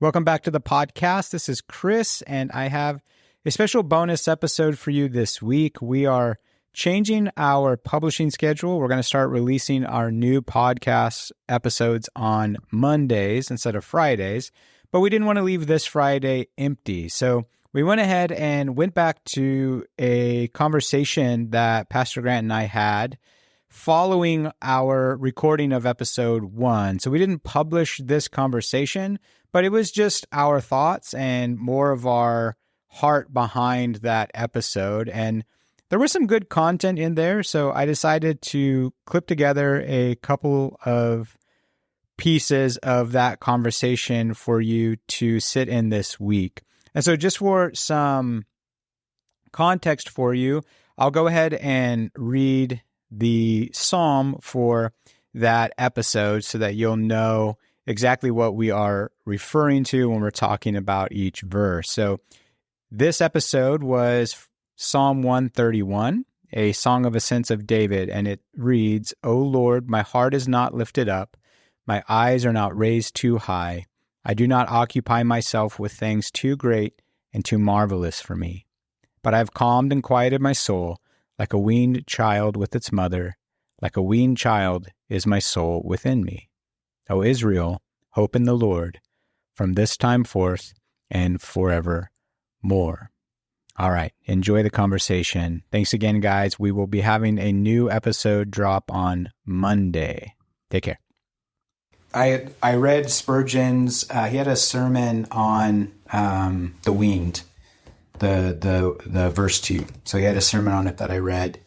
Welcome back to the podcast. This is Chris, and I have a special bonus episode for you this week. We are changing our publishing schedule. We're going to start releasing our new podcast episodes on Mondays instead of Fridays, but we didn't want to leave this Friday empty. So we went ahead and went back to a conversation that Pastor Grant and I had following our recording of episode 1. So we didn't publish this conversation, but it was just our thoughts and more of our heart behind that episode. And there was some good content in there, so I decided to clip together a couple of pieces of that conversation for you to sit in this week. And so just for some context for you, I'll go ahead and read the psalm for that episode so that you'll know exactly what we are referring to when we're talking about each verse. So this episode was Psalm 131, a song of ascents of David, and it reads, "O Lord, my heart is not lifted up, my eyes are not raised too high. I do not occupy myself with things too great and too marvelous for me. But I have calmed and quieted my soul, like a weaned child with its mother. Like a weaned child is my soul within me. O Israel, hope in the Lord, from this time forth and forevermore." All right, enjoy the conversation. Thanks again, guys. We will be having a new episode drop on Monday. Take care. I read Spurgeon's, he had a sermon on the Weaned, the verse 2. So he had a sermon on it that I read.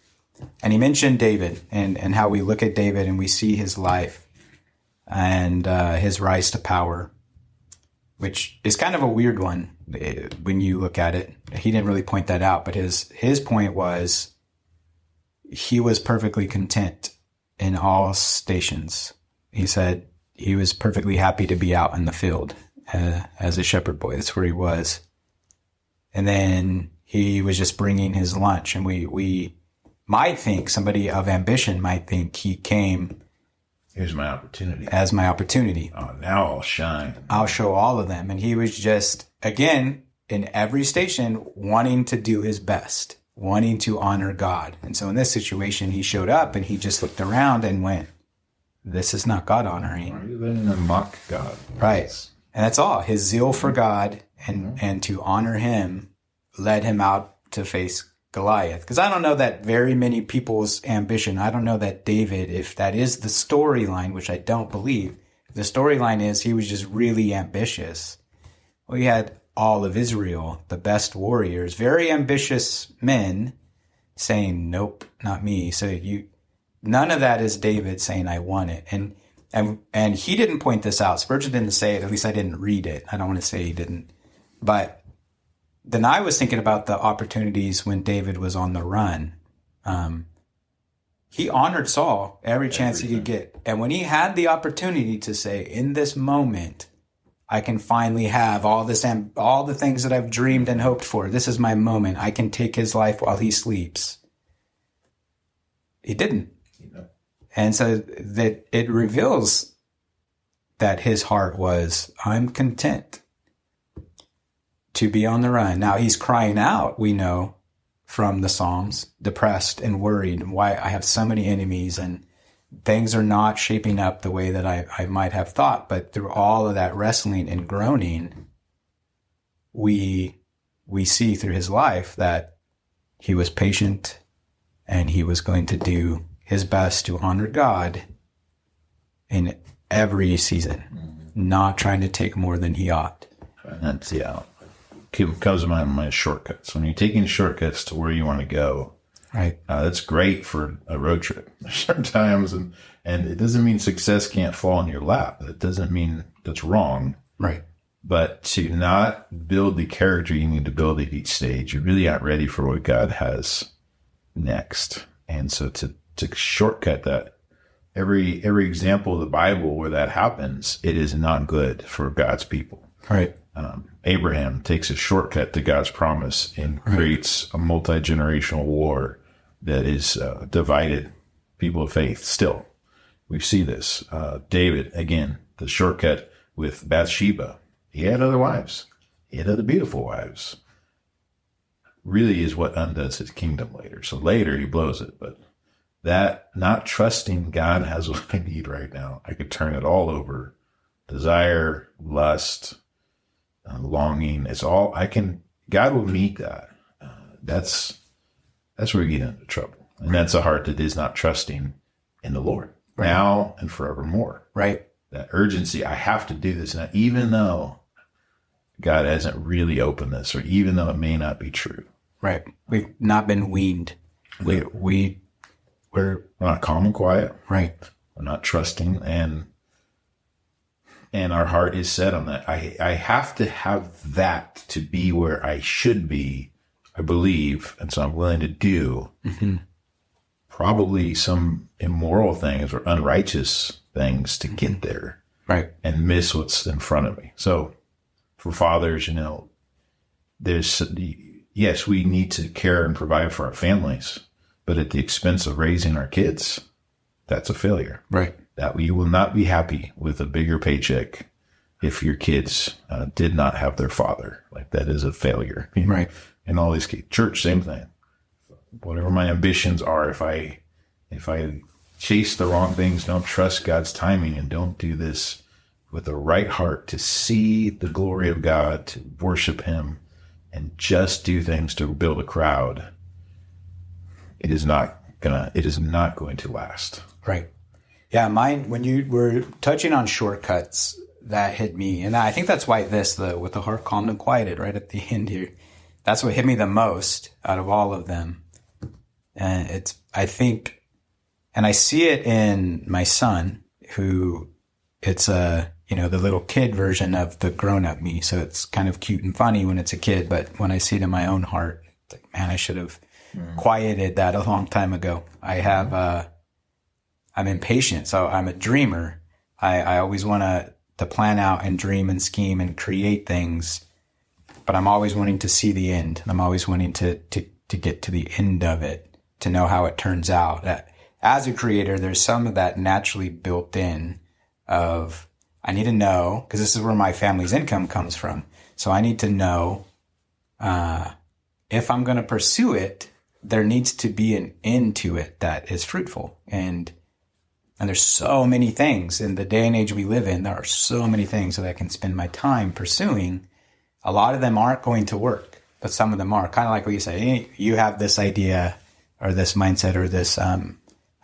And he mentioned David and how we look at David and we see his life and his rise to power, which is kind of a weird one when you look at it. He didn't really point that out, but his point was he was perfectly content in all stations. He said he was perfectly happy to be out in the field as a shepherd boy. That's where he was. And then he was just bringing his lunch. And we might think, somebody of ambition might think he came, here's my opportunity. As my opportunity. Oh, now I'll shine. I'll show all of them. And he was just, again, in every station, wanting to do his best, wanting to honor God. And so in this situation, he showed up and he just looked around and went, this is not God honoring. Are you letting them mock God? Right. And that's all. His zeal for God and to honor him led him out to face Goliath. Because I don't know that very many people's ambition. I don't know that David, if that is the storyline, which I don't believe, the storyline is he was just really ambitious. Well, he had all of Israel, the best warriors, very ambitious men saying, nope, not me. So none of that is David saying, I want it. And he didn't point this out. Spurgeon didn't say it. At least I didn't read it. I don't want to say he didn't. But then I was thinking about the opportunities when David was on the run. He honored Saul every chance he could get. And when he had the opportunity to say, in this moment, I can finally have all the things that I've dreamed and hoped for. This is my moment. I can take his life while he sleeps. He didn't. And so that it reveals that his heart was, I'm content to be on the run. Now he's crying out, we know from the Psalms, depressed and worried, why I have so many enemies and things are not shaping up the way that I might have thought. But through all of that wrestling and groaning, we see through his life that he was patient and he was going to do his best to honor God in every season, not trying to take more than he ought. That's, comes to mind my shortcuts. When you're taking shortcuts to where you want to go, right? That's great for a road trip. Certain times, and it doesn't mean success can't fall in your lap. That doesn't mean that's wrong, right? But to not build the character you need to build at each stage, you really aren't ready for what God has next. And so to shortcut that, every example of the Bible where that happens, it is not good for God's people. Right. Abraham takes a shortcut to God's promise and creates a multi-generational war that is divided people of faith. Still, we see this. David, again, the shortcut with Bathsheba He had other wives. He had other beautiful wives. Really is what undoes his kingdom later. So later he blows it, but that not trusting God has what I need right now. I could turn it all over. Desire, lust, longing. It's all I can. God will meet that. That's where we get into trouble. And that's a heart that is not trusting in the Lord now and forevermore. Right. That urgency. I have to do this now, even though God hasn't really opened this, or even though it may not be true. Right. We've not been weaned. We're not calm and quiet. Right. We're not trusting, and our heart is set on that. I have to have that to be where I should be, I believe, and so I'm willing to do probably some immoral things or unrighteous things to get there. Right. And miss what's in front of me. So for fathers, yes, we need to care and provide for our families, but at the expense of raising our kids, that's a failure. Right. That you will not be happy with a bigger paycheck if your kids did not have their father. Like, that is a failure. Right. And all these kids, church, same thing. Whatever my ambitions are, if I chase the wrong things, don't trust God's timing, and don't do this with the right heart to see the glory of God, to worship him, and just do things to build a crowd, it is not going to last. Right. Yeah, mine, when you were touching on shortcuts, that hit me. And I think that's why with the heart calmed and quieted right at the end here, that's what hit me the most out of all of them. And I see it in my son, who it's the little kid version of the grown-up me. So it's kind of cute and funny when it's a kid, but when I see it in my own heart, it's like, man, I should have quieted that a long time ago. I'm impatient, so I'm a dreamer. I always want to plan out and dream and scheme and create things, but I'm always wanting to see the end. I'm always wanting to get to the end of it, to know how it turns out. As a creator, there's some of that naturally built in of, I need to know, because this is where my family's income comes from. So I need to know if I'm going to pursue it, there needs to be an end to it that is fruitful. And there's so many things in the day and age we live in. There are so many things that I can spend my time pursuing. A lot of them aren't going to work, but some of them are. Kind of like what you say, hey, you have this idea or this mindset or this, I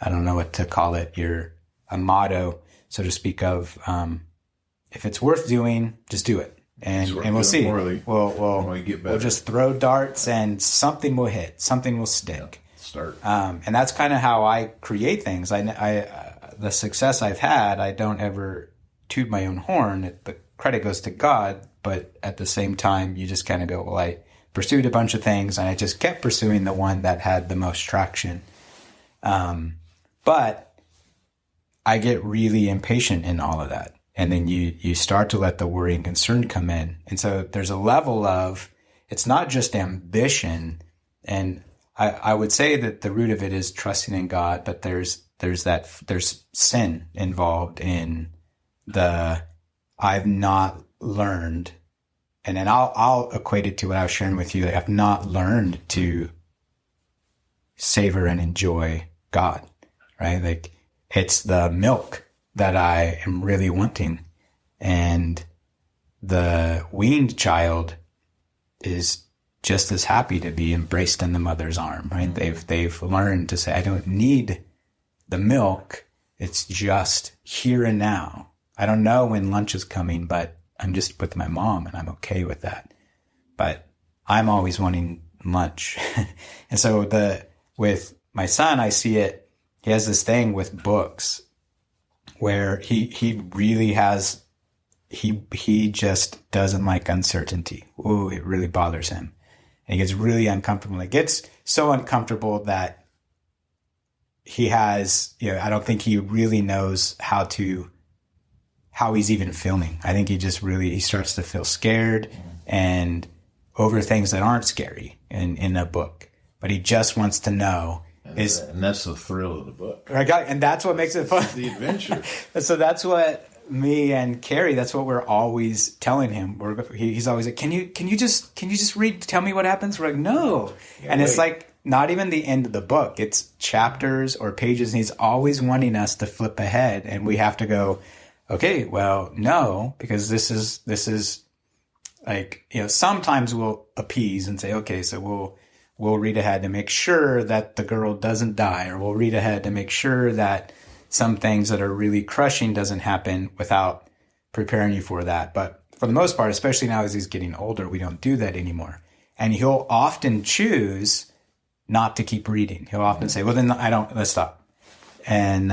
don't know what to call it, a motto, so to speak, of if it's worth doing, just do it. And we'll see. We'll just throw darts and something will hit, something will stick. Start. And that's kind of how I create things. The success I've had, I don't ever toot my own horn. The credit goes to God, but at the same time, you just kind of go, well, I pursued a bunch of things and I just kept pursuing the one that had the most traction. But I get really impatient in all of that. And then you start to let the worry and concern come in. And so there's a level of, it's not just ambition. And I would say that the root of it is trusting in God, but there's sin involved in I've not learned. And then I'll equate it to what I was sharing with you. I've not learned to savor and enjoy God, right? Like, it's the milk that I am really wanting. And the weaned child is just as happy to be embraced in the mother's arm, right? Mm-hmm. They've learned to say, I don't need the milk. It's just here and now. I don't know when lunch is coming, but I'm just with my mom and I'm okay with that. But I'm always wanting lunch. And so with my son, I see it, he has this thing with books where he really has, he just doesn't like uncertainty. Ooh, it really bothers him. And he gets really uncomfortable. It gets so uncomfortable that he has, I don't think he really knows how he's even feeling. I think he starts to feel scared and over things that aren't scary in a book. But he just wants to know. And that's the thrill of the book. And that's what makes it fun. The adventure. So that's what me and Carrie, that's what we're always telling him. He's always like, can you just read? Tell me what happens. We're like, no. And it's like not even the end of the book. It's chapters or pages. And he's always wanting us to flip ahead. And we have to go, okay, well, no, because this is like, sometimes we'll appease and say, okay, so we'll read ahead to make sure that the girl doesn't die, or we'll read ahead to make sure that some things that are really crushing doesn't happen without preparing you for that. But for the most part, especially now as he's getting older, we don't do that anymore. And he'll often choose not to keep reading. He'll often say, well, then let's stop. And,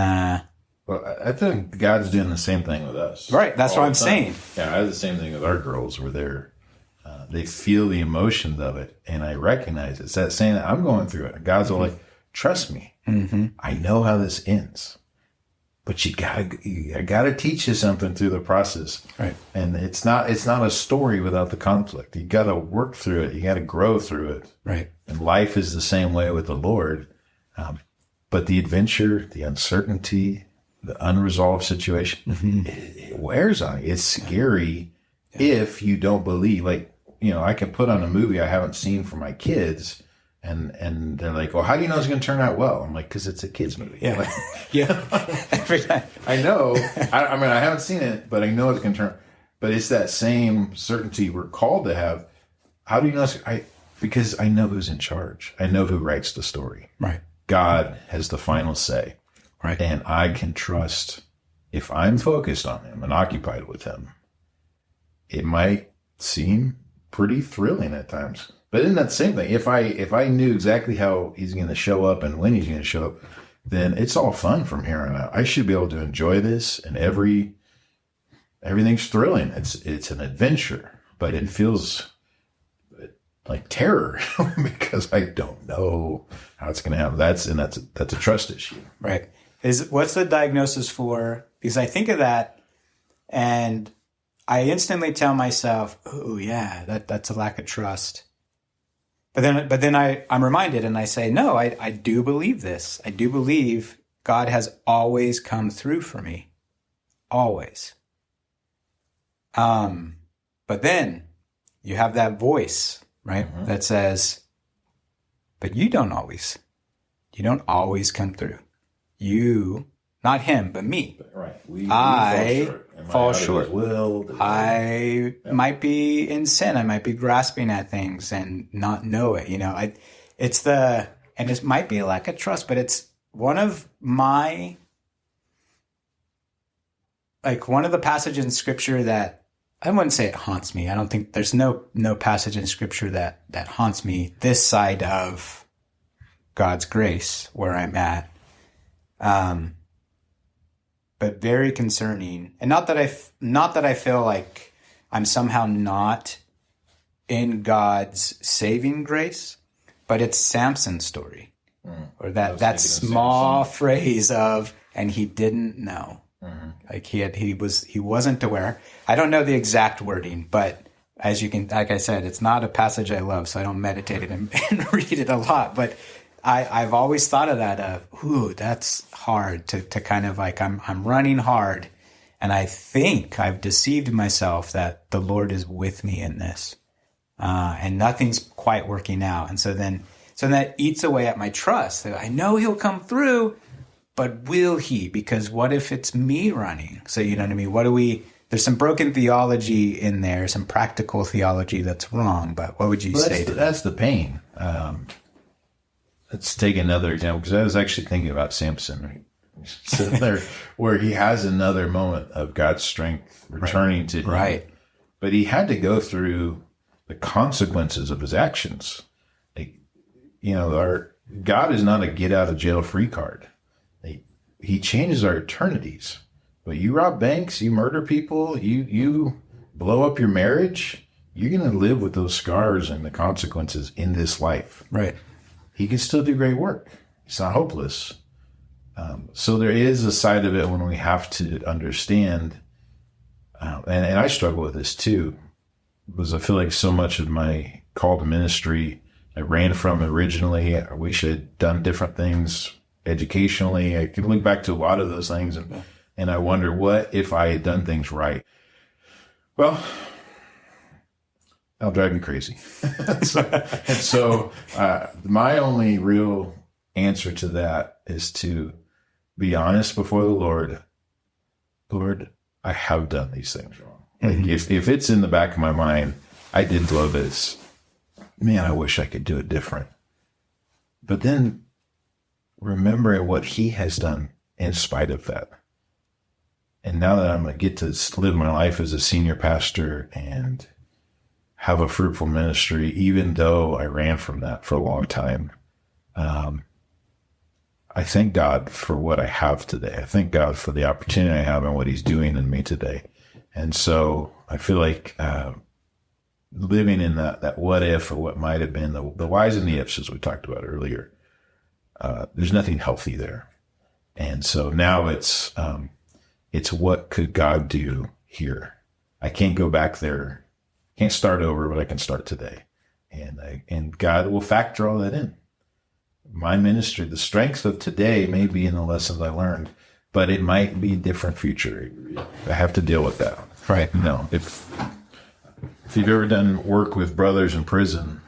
well, I think God's doing the same thing with us. Right. That's what I'm saying. Yeah. I have the same thing with our girls where they feel the emotions of it. And I recognize it's that saying that I'm going through it. And God's all like, trust me. Mm-hmm. I know how this ends. But I gotta teach you something through the process, right? And it's not a story without the conflict. You gotta work through it. You gotta grow through it, right? And life is the same way with the Lord. But the adventure, the uncertainty, the unresolved situation, mm-hmm. it wears on you. It's scary if you don't believe. Like, I can put on a movie I haven't seen for my kids. And they're like, well, how do you know it's going to turn out well? I'm like, because it's a kid's movie. Yeah. Like, Every time. I know. I mean, I haven't seen it, but I know it's going to turn. But it's that same certainty we're called to have. How do you know? Because I know who's in charge. I know who writes the story. Right. God has the final say. Right. And I can trust, if I'm focused on him and occupied with him, it might seem pretty thrilling at times. But in that same thing, if I knew exactly how he's going to show up and when he's going to show up, then it's all fun from here on out. I should be able to enjoy this, and everything's thrilling. It's an adventure, but it feels like terror because I don't know how it's going to happen. That's a trust issue, right? What's the diagnosis for? Because I think of that, and I instantly tell myself, "Oh yeah, that's a lack of trust." But then I'm reminded and I say, no, I do believe this. I do believe God has always come through for me. Always. But then you have that voice, right? Mm-hmm. That says, but you don't always come through. You, not him, but me. Right. I fall short. Might be in sin. I might be grasping at things and not know it. And it might be a lack of trust, but it's one of the passages in scripture that I wouldn't say it haunts me. I don't think there's no passage in scripture that haunts me this side of God's grace where I'm at. But very concerning. And not that I feel like I'm somehow not in God's saving grace, but it's Samson's story. Or that small phrase of, and he didn't know. Mm-hmm. Like he wasn't aware. I don't know the exact wording, but as you can, like I said, it's not a passage I love, so I don't meditate it and read it a lot, but I've always thought of that that's hard to kind of like, I'm running hard and I think I've deceived myself that the Lord is with me in this. And nothing's quite working out. And so that eats away at my trust. I know he'll come through, but will he? Because what if it's me running? So you know what I mean? There's some broken theology in there, some practical theology that's wrong, but what would you say to that? That's the pain. Let's take another example, because I was actually thinking about Samson, sitting there where he has another moment of God's strength returning to him. Right. But he had to go through the consequences of his actions. Our God is not a get out of jail free card. He changes our eternities. But you rob banks, you murder people, you blow up your marriage, you're going to live with those scars and the consequences in this life. Right. He can still do great work. It's not hopeless. So there is a side of it when we have to understand, and I struggle with this too, because I feel like so much of my call to ministry I ran from originally. I wish I had done different things educationally. I can look back to a lot of those things, and And I wonder, what if I had done things right? Well, that'll drive me crazy. So my only real answer to that is to be honest before the Lord. Lord, I have done these things wrong. Like if it's in the back of my mind, I did blow this. Man, I wish I could do it different. But then remembering what he has done in spite of that. And now that I'm going to get to live my life as a senior pastor and have a fruitful ministry, even though I ran from that for a long time, I thank God for what I have today. I thank God for the opportunity I have and what he's doing in me today. And so I feel like living in that what if or what might have been, the whys and the ifs, as we talked about earlier, there's nothing healthy there. And so now it's what could God do here? I can't go back there. Can't start over, but I can start today. And God will factor all that in. My ministry, the strength of today may be in the lessons I learned, but it might be a different future. I have to deal with that. Right. No, if you've ever done work with brothers in prison,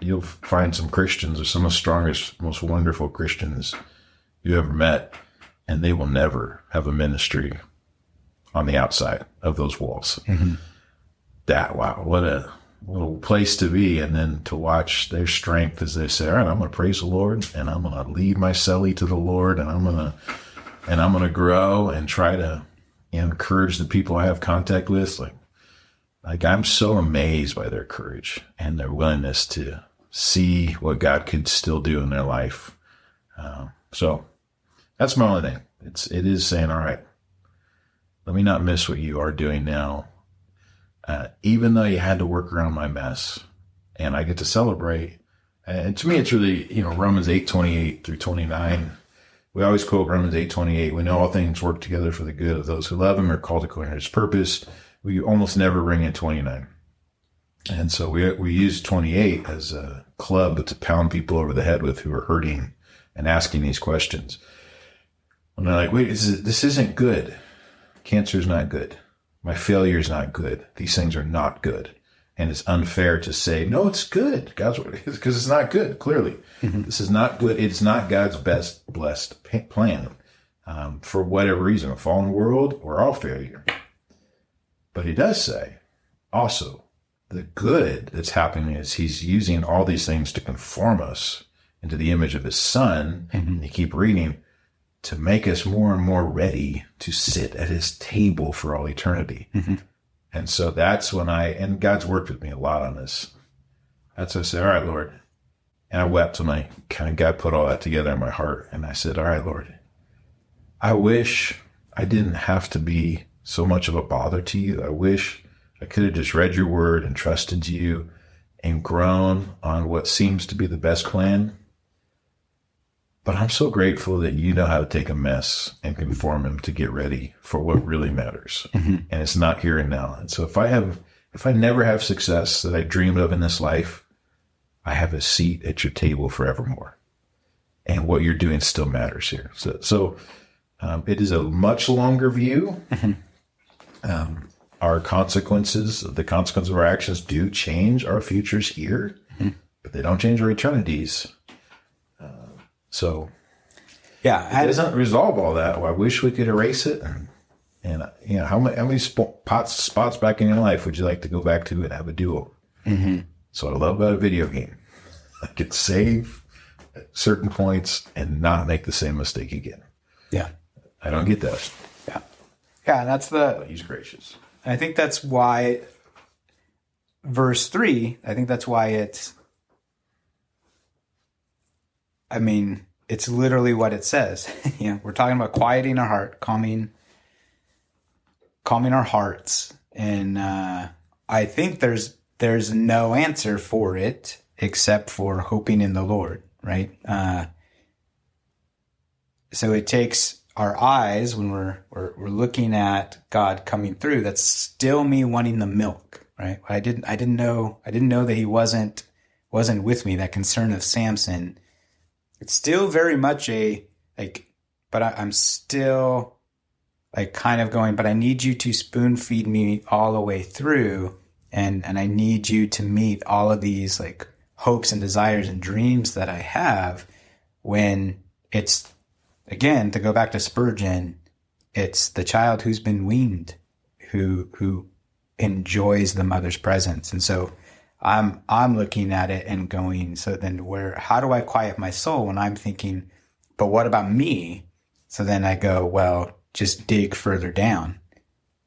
you'll find some Christians are some of the strongest, most wonderful Christians you ever met, and they will never have a ministry on the outside of those walls. Mm-hmm. Wow, what a little place to be. And then to watch their strength as they say, all right, I'm going to praise the Lord, and I'm going to lead my cellie to the Lord, and I'm going to grow and try to encourage the people I have contact with. Like I'm so amazed by their courage and their willingness to see what God could still do in their life. So that's my only thing. It is saying, all right, let me not miss what you are doing now. Even though you had to work around my mess, and I get to celebrate. And to me, it's really, Romans 8:28 through 29. We always quote Romans 8:28. We know all things work together for the good of those who love him, are called according to his purpose. We almost never bring in 29. And so we use 28 as a club to pound people over the head with who are hurting and asking these questions. And they're like, wait, this isn't good. Cancer is not good. My failure is not good. These things are not good. And it's unfair to say, no, it's good. God's word, because it's not good, clearly. Mm-hmm. This is not good. It's not God's best blessed plan for whatever reason, a fallen world or all failure. But he does say also the good that's happening is he's using all these things to conform us into the image of his son. Mm-hmm. And you keep reading, to make us more and more ready to sit at his table for all eternity. Mm-hmm. And so that's when and God's worked with me a lot on this. That's when I said, all right, Lord. And I wept when God put all that together in my heart. And I said, all right, Lord, I wish I didn't have to be so much of a bother to you. I wish I could have just read your word and trusted you and grown on what seems to be the best plan. But I'm so grateful that you know how to take a mess and conform him to get ready for what really matters. Mm-hmm. And it's not here and now. And so if I never have success that I dreamed of in this life, I have a seat at your table forevermore. And what you're doing still matters here. So it is a much longer view. Mm-hmm. Our consequences, the consequences of our actions do change our futures here, mm-hmm. but they don't change our eternities. So, yeah, it doesn't resolve all that. Well, I wish we could erase it. And how many spots back in your life would you like to go back to and have a duo? Mm-hmm. So what I love about a video game, I could save at certain points and not make the same mistake again. Yeah, I don't get that. Yeah, and that's but he's gracious. I think that's why verse 3. I think that's why it's. I mean, it's literally what it says. We're talking about quieting our heart, calming our hearts. And I think there's no answer for it except for hoping in the Lord, right? So it takes our eyes when we're looking at God coming through. That's still me wanting the milk, right? I didn't know that he wasn't with me. That concern of Samson. It's still very much but I'm still like kind of going, but I need you to spoon feed me all the way through. And I need you to meet all of these like hopes and desires and dreams that I have, when it's, again, to go back to Spurgeon, it's the child who's been weaned, who enjoys the mother's presence. And so I'm looking at it and going, so then how do I quiet my soul when I'm thinking, but what about me? So then I go, well, just dig further down,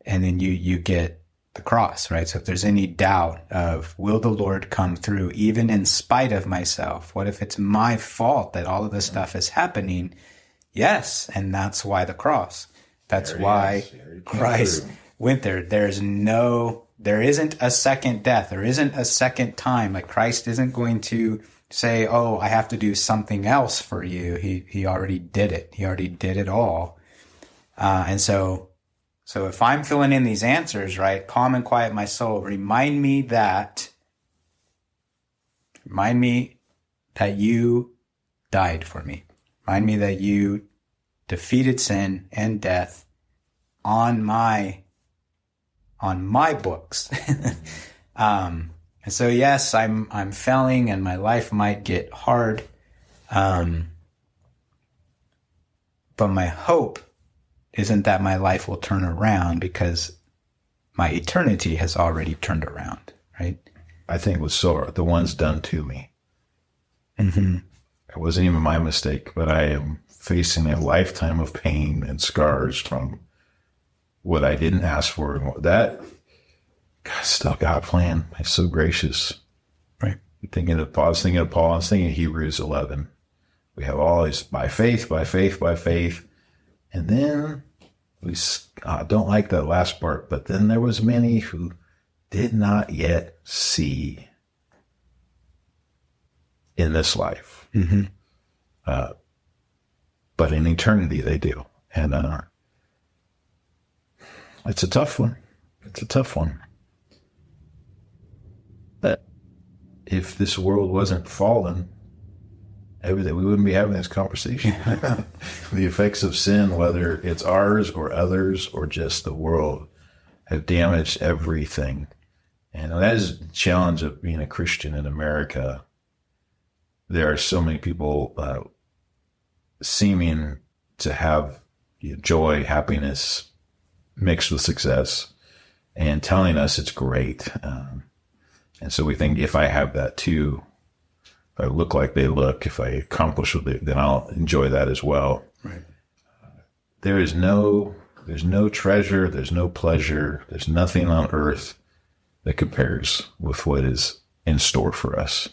and then you get the cross, right? So if there's any doubt of, will the Lord come through even in spite of myself? What if it's my fault that all of this stuff is happening? Yes. And that's why the cross. That's why Christ went there. There isn't a second death. There isn't a second time. Like, Christ isn't going to say, oh, I have to do something else for you. He already did it. He already did it all. And so if I'm filling in these answers, right, calm and quiet my soul, remind me that you died for me. Remind me that you defeated sin and death on my books. And so, yes, I'm failing and my life might get hard. But my hope isn't that my life will turn around, because my eternity has already turned around, right? I think with sorrow, the one's done to me. Mm-hmm. It wasn't even my mistake, but I am facing a lifetime of pain and scars from what I didn't ask for. And that, God, still got a plan. He's so gracious. Right. I was thinking of Paul. I was thinking of Hebrews 11. We have all these by faith, by faith, by faith. And then we don't like that last part, but then there was many who did not yet see in this life. Mm-hmm. But in eternity they do. And it's a tough one. It's a tough one. But if this world wasn't fallen, we wouldn't be having this conversation. The effects of sin, whether it's ours or others or just the world, have damaged everything. And that is the challenge of being a Christian in America. There are so many people seeming to have joy, happiness mixed with success, and telling us it's great. And so we think, if I have that too, if I look like they look, if I accomplish what then I'll enjoy that as well. Right. There's no treasure, there's no pleasure, there's nothing on earth that compares with what is in store for us.